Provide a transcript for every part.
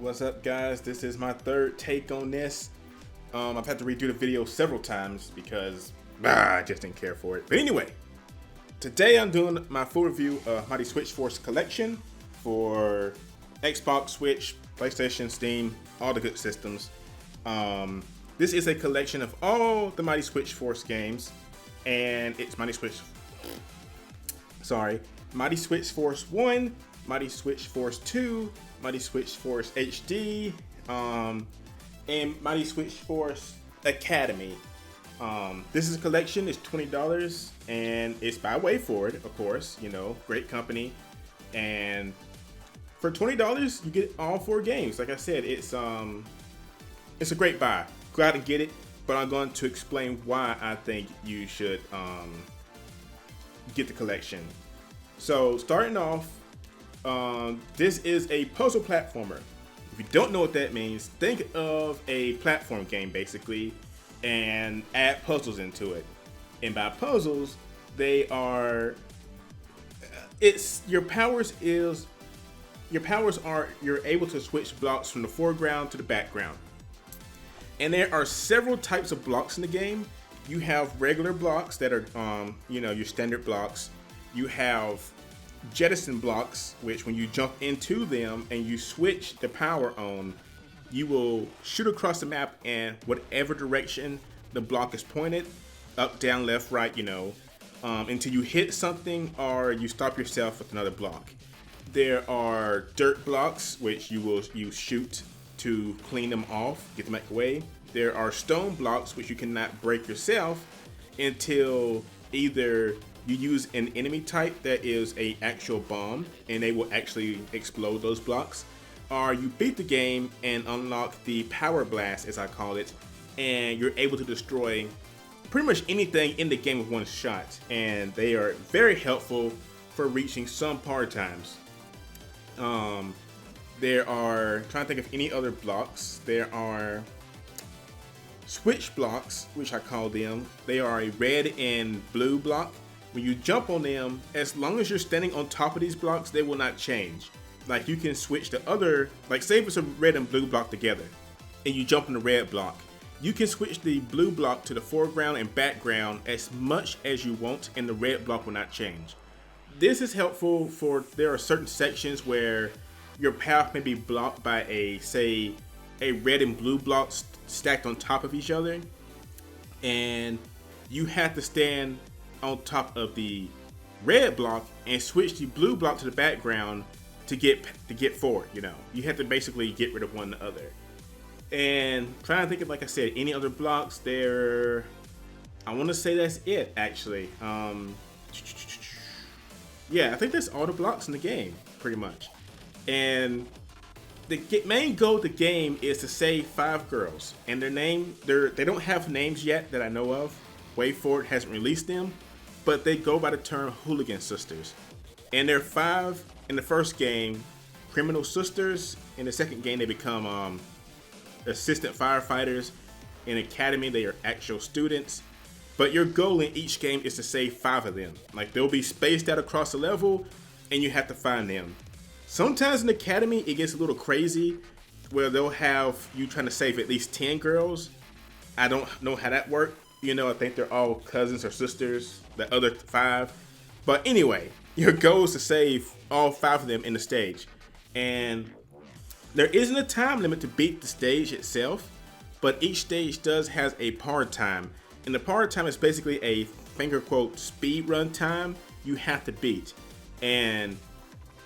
What's up, guys? This is my third take on this. I've had to redo the video several times because I just didn't care for it. But anyway, today I'm doing my full review of Mighty Switch Force collection for Xbox, Switch, PlayStation, Steam, all the good systems. This is a collection of all the Mighty Switch Force games, and it's Mighty Switch Force 1, Mighty Switch Force 2, Mighty Switch Force HD, and Mighty Switch Force Academy. This is a collection. It's $20, and it's by WayForward, of course. You know, great company. And for $20, you get all 4 games. Like I said, it's a great buy. Go out and get it. But I'm going to explain why I think you should get the collection. So starting off, this is a puzzle platformer. If you don't know what that means, think of a platform game basically and add puzzles into it. And by puzzles, they are your powers are you're able to switch blocks from the foreground to the background. And there are several types of blocks in the game. You have regular blocks that are your standard blocks. You have jettison blocks, which when you jump into them and you switch the power on, you will shoot across the map in whatever direction the block is pointed, up, down, left, right, until you hit something or you stop yourself with another block. There are dirt blocks, which you shoot to clean them off, get them out of the way. There are stone blocks, which you cannot break yourself until either you use an enemy type that is a actual bomb and they will actually explode those blocks, or you beat the game and unlock the power blast, as I call it, and you're able to destroy pretty much anything in the game with one shot. And they are very helpful for reaching some power times. There are, trying to think of any other blocks, there are switch blocks, which I call them. They are a red and blue block. When you jump on them, as long as you're standing on top of these blocks, they will not change. Like, you can switch to other, like say if it's a red and blue block together and you jump on the red block, you can switch the blue block to the foreground and background as much as you want and the red block will not change. This is helpful for, there are certain sections where your path may be blocked by a red and blue block stacked on top of each other, and you have to stand on top of the red block and switch the blue block to the background to get forward. You have to basically get rid of one or the other. And trying to think of, like I said, any other blocks there. I want to say that's it actually. Yeah, I think that's all the blocks in the game pretty much. And the main goal of the game is to save 5 girls, and they don't have names yet that I know of. WayForward hasn't released them, but they go by the term Hooligan Sisters. And there are 5 in the first game, criminal sisters. In the second game, they become assistant firefighters. In Academy, they are actual students. But your goal in each game is to save 5 of them. Like, they'll be spaced out across the level, and you have to find them. Sometimes in Academy, it gets a little crazy, where they'll have you trying to save at least 10 girls. I don't know how that works. I think they're all cousins or sisters, the other 5. But anyway, your goal is to save all 5 of them in the stage. And there isn't a time limit to beat the stage itself, but each stage does has a power time. And the power time is basically a finger quote speed run time you have to beat. And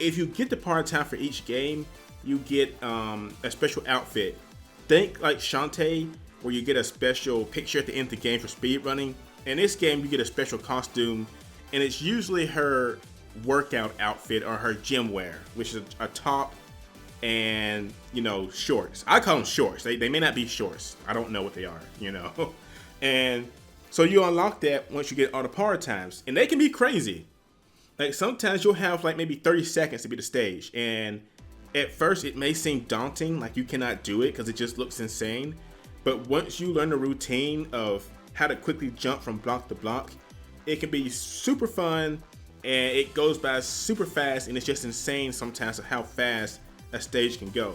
if you get the power time for each game, you get a special outfit. Think like Shantae, where you get a special picture at the end of the game for speed running. In this game, you get a special costume, and it's usually her workout outfit or her gym wear, which is a top and shorts. I call them shorts. They may not be shorts. I don't know what they are. And so you unlock that once you get all the power times, and they can be crazy. Like, sometimes you'll have like maybe 30 seconds to beat the stage, and at first it may seem daunting, like you cannot do it because it just looks insane. But once you learn the routine of how to quickly jump from block to block, it can be super fun, and it goes by super fast, and it's just insane sometimes of how fast a stage can go.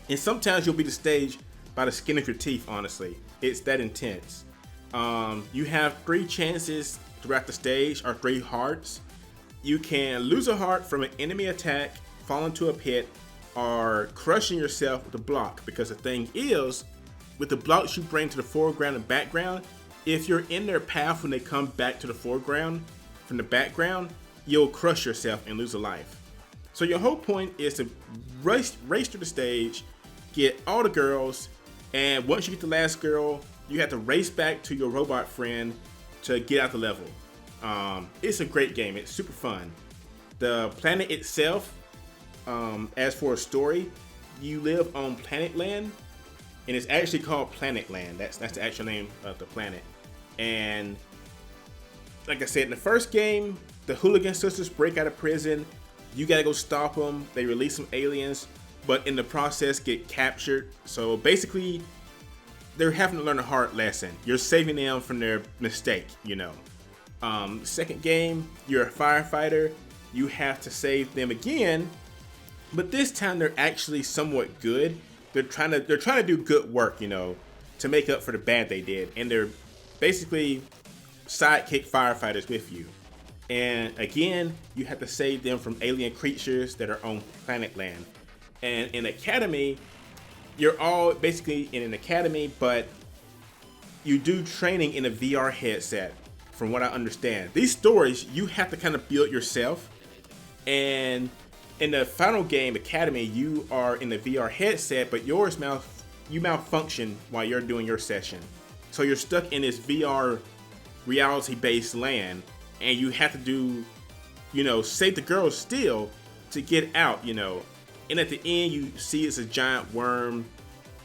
And sometimes you'll beat the stage by the skin of your teeth, honestly. It's that intense. You have 3 chances throughout the stage, or 3 hearts. You can lose a heart from an enemy attack, fall into a pit, or crushing yourself with a block. Because the thing is, with the blocks you bring to the foreground and background, if you're in their path when they come back to the foreground from the background, you'll crush yourself and lose a life. So your whole point is to race through the stage, get all the girls, and once you get the last girl, you have to race back to your robot friend to get out the level. It's a great game. It's super fun. The planet itself, as for a story, you live on Planet Land, and it's actually called Planet Land. That's the actual name of the planet. And like I said, in the first game, the Hooligan Sisters break out of prison. You gotta go stop them. They release some aliens, but in the process get captured. So basically, they're having to learn a hard lesson. You're saving them from their mistake, you know. Second game, you're a firefighter. You have to save them again, but this time they're actually somewhat good. They're trying to do good work, you know, to make up for the bad they did, and they're basically sidekick firefighters with you. And again, you have to save them from alien creatures that are on Planet Land. And in Academy, you're all basically in an academy, but you do training in a VR headset, from what I understand. These stories, you have to kind of build yourself. And in the final game, Academy, you are in the VR headset, but you malfunction while you're doing your session. So you're stuck in this VR reality-based land, and you have to do, you know, save the girls still to get out, you know. And at the end, you see it's a giant worm.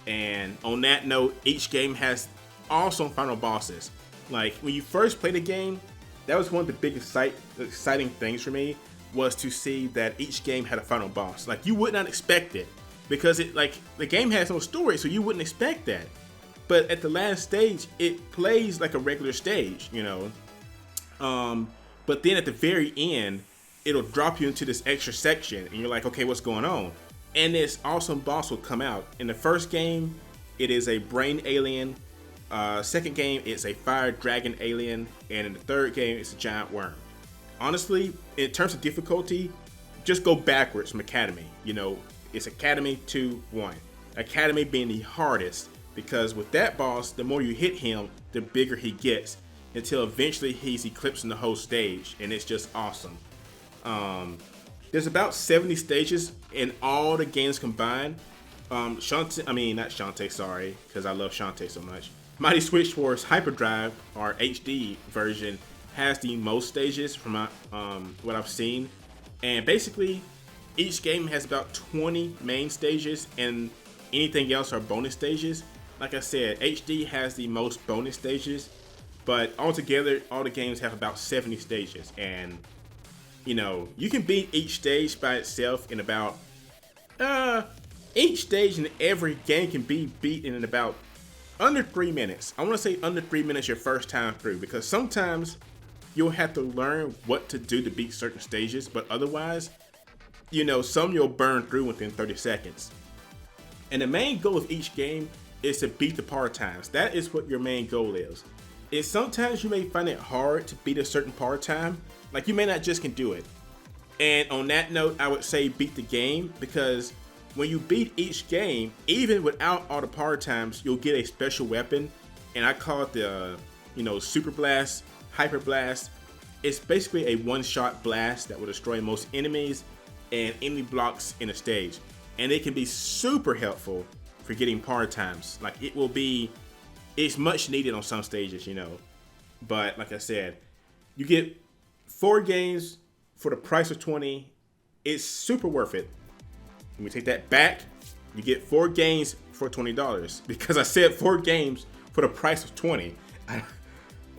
And on that note, each game has awesome final bosses. Like, when you first play the game, that was one of the biggest exciting things for me, was to see that each game had a final boss. Like, you would not expect it, because the game has no story, so you wouldn't expect that. But at the last stage, it plays like a regular stage, you know. But then at the very end, it'll drop you into this extra section, and you're like, okay, what's going on? And this awesome boss will come out. In the first game, it is a brain alien. Second game, it's a fire dragon alien. And in the third game, it's a giant worm. Honestly, in terms of difficulty, just go backwards from Academy. You know, it's Academy 2, 1. Academy being the hardest, because with that boss, the more you hit him, the bigger he gets, until eventually he's eclipsing the whole stage, and it's just awesome. There's about 70 stages in all the games combined. Not Shantae, sorry, because I love Shantae so much. Mighty Switch Force Hyperdrive, or HD version, has the most stages from what I've seen. And basically, each game has about 20 main stages, and anything else are bonus stages. Like I said, HD has the most bonus stages, but altogether, all the games have about 70 stages. And you know, you can beat each stage by itself in about, each stage in every game can be beaten in about under 3 minutes. I want to say under 3 minutes your first time through, because sometimes you'll have to learn what to do to beat certain stages, but otherwise, you know, some you'll burn through within 30 seconds. And the main goal of each game is to beat the par times. That is what your main goal is. And sometimes you may find it hard to beat a certain par time. Like, you may not just can do it. And on that note, I would say beat the game, because when you beat each game, even without all the power times, you'll get a special weapon. And I call it the, Super Blast, Hyper Blast. It's basically a one-shot blast that will destroy most enemies and enemy blocks in a stage. And it can be super helpful for getting power times. Like, it's much needed on some stages, But like I said, you get 4 games for the price of 20. It's super worth it. Let me take that back. You get 4 games for $20, because I said 4 games for the price of 20.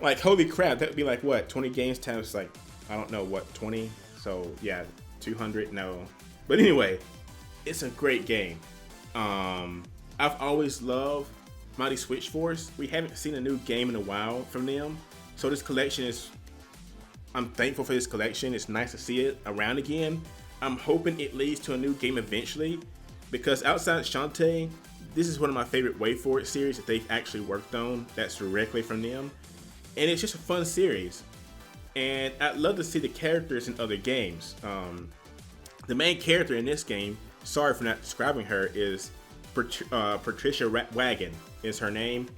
Like, holy crap, that would be like what? 20 games times, like, I don't know what, 20? So yeah, 200, no. But anyway, it's a great game. I've always loved Mighty Switch Force. We haven't seen a new game in a while from them. So this collection I'm thankful for this collection. It's nice to see it around again. I'm hoping it leads to a new game eventually. because outside Shantae, this is one of my favorite WayForward series that they've actually worked on. That's directly from them, and it's just a fun series. And I'd love to see the characters in other games. The main character in this game, sorry for not describing her, is Patricia Wagon is her name,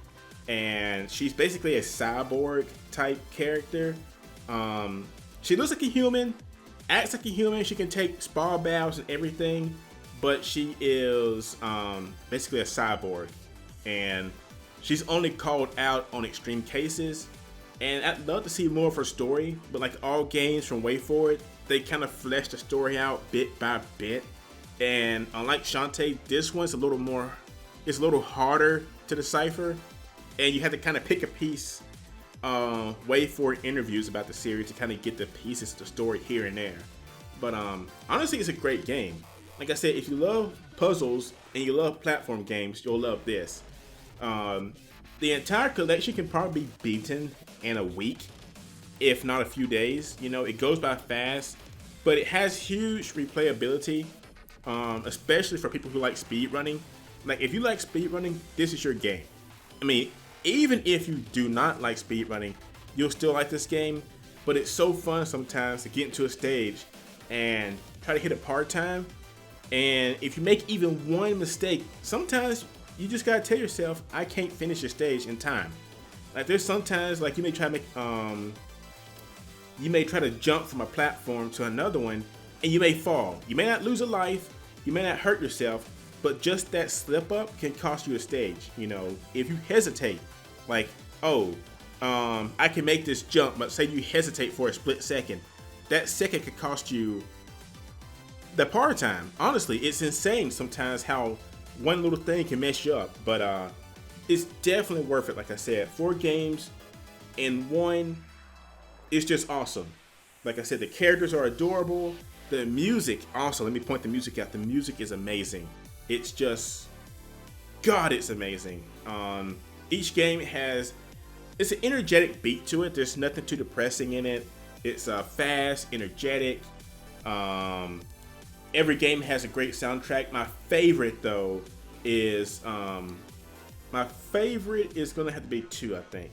and she's basically a cyborg type character. She looks like a human, acts like a human. She can take spa baths and everything, but she is basically a cyborg, and she's only called out on extreme cases. And I'd love to see more of her story, but like all games from WayForward, they kind of flesh the story out bit by bit. And unlike Shantae, this one's a little more, it's a little harder to decipher, and you have to kind of pick a piece WayForward interviews about the series to kind of get the pieces of the story here and there. But honestly, it's a great game. Like I said, if you love puzzles and you love platform games, you'll love this. The entire collection can probably be beaten in a week, if not a few days. You know, it goes by fast, but it has huge replayability, especially for people who like speedrunning. Like, if you like speedrunning, this is your game. I mean, even if you do not like speedrunning, you'll still like this game, but it's so fun sometimes to get into a stage and try to hit a part time. And if you make even one mistake, sometimes you just gotta tell yourself, I can't finish the stage in time. Like, there's sometimes, like, you may try to make, you may try to jump from a platform to another one, and you may fall. You may not lose a life, you may not hurt yourself, but just that slip up can cost you a stage. You know, if you hesitate, like, oh, I can make this jump, but say you hesitate for a split second, that second could cost you the part time. Honestly, it's insane sometimes how one little thing can mess you up, but it's definitely worth it. Like I said, 4 games in one is just awesome. Like I said, the characters are adorable. The music, also, let me point the music out. The music is amazing. It's just, God, it's amazing. Each game has, it's an energetic beat to it. There's nothing too depressing in it. It's fast, energetic. Every game has a great soundtrack. My favorite, though, is gonna have to be 2, I think.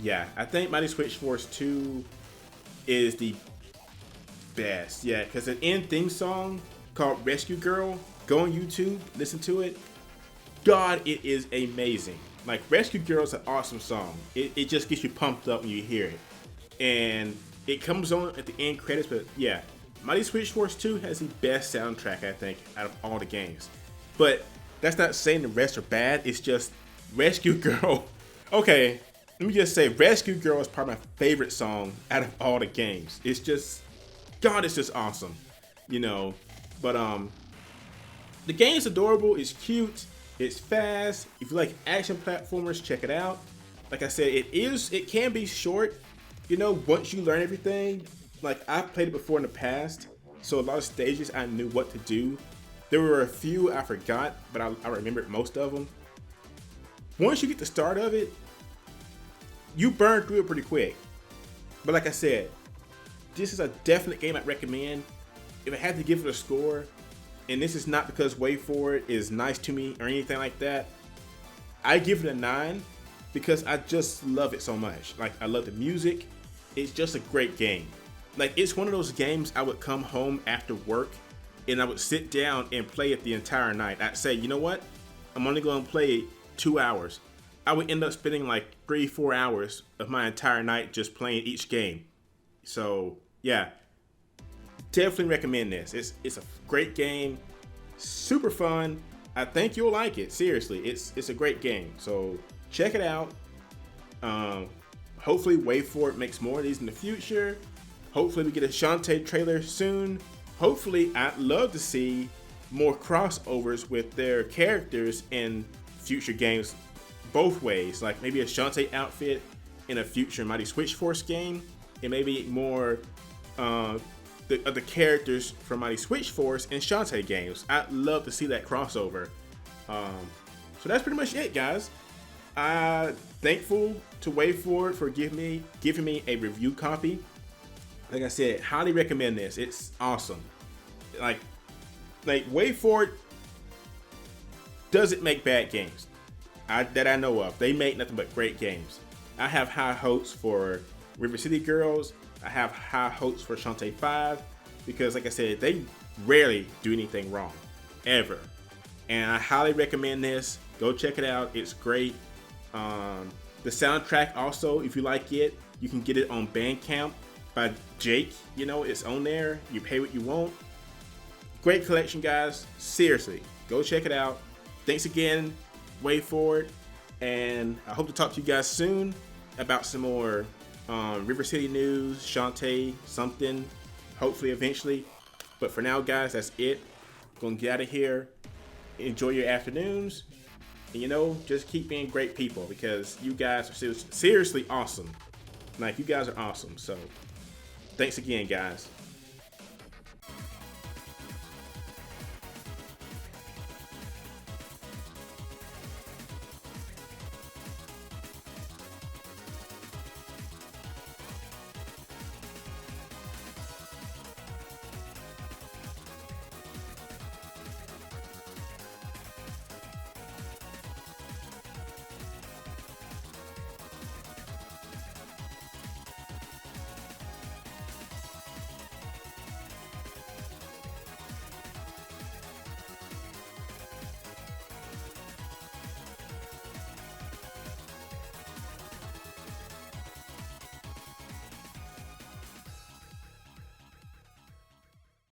Yeah, I think Mighty Switch Force 2 is the best. Yeah, because an end theme song called Rescue Girl, go on YouTube, listen to it. God, it is amazing. Like, Rescue Girl is an awesome song. It just gets you pumped up when you hear it. And it comes on at the end credits, but yeah, Mighty Switch Force 2 has the best soundtrack, I think, out of all the games. But that's not saying the rest are bad. It's just Rescue Girl. Okay, let me just say Rescue Girl is probably my favorite song out of all the games. It's just, God, it's just awesome, you know. But the game is adorable. It's cute. It's fast. If you like action platformers, check it out. Like I said, it can be short. You know, once you learn everything, like, I've played it before in the past, so a lot of stages I knew what to do. There were a few I forgot, but I remembered most of them. Once you get the start of it, you burn through it pretty quick. But like I said, this is a definite game I'd recommend. If I had to give it a score, and this is not because WayForward is nice to me or anything like that, I give it a 9 because I just love it so much. Like, I love the music. It's just a great game. Like, it's one of those games I would come home after work and I would sit down and play it the entire night. I'd say, you know what? I'm only going to play 2 hours. I would end up spending like 3-4 hours of my entire night just playing each game. So, yeah, definitely recommend this. It's a great game, super fun. I think you'll like it. Seriously, it's a great game. So check it out. Hopefully WayForward makes more of these in the future. Hopefully we get a Shantae trailer soon. Hopefully, I'd love to see more crossovers with their characters in future games both ways. Like, maybe a Shantae outfit in a future Mighty Switch Force game, and maybe more the characters from Mighty Switch Force in Shantae games. I'd love to see that crossover. So that's pretty much it, guys. Thankful to WayForward for giving me a review copy. Like I said, highly recommend this. It's awesome. Like, like WayForward doesn't make bad games. That I know of. They make nothing but great games. I have high hopes for River City Girls. I have high hopes for Shantae 5 because, like I said, they rarely do anything wrong, ever. And I highly recommend this. Go check it out. It's great. The soundtrack also, if you like it, you can get it on Bandcamp by Jake. You know, it's on there. You pay what you want. Great collection, guys. Seriously, go check it out. Thanks again, WayForward, and I hope to talk to you guys soon about some more River City news, Shantae, something, hopefully eventually. But for now, guys, that's it. Gonna get out of here. Enjoy your afternoons. And, you know, just keep being great people because you guys are seriously awesome. Like, you guys are awesome. So, thanks again, guys.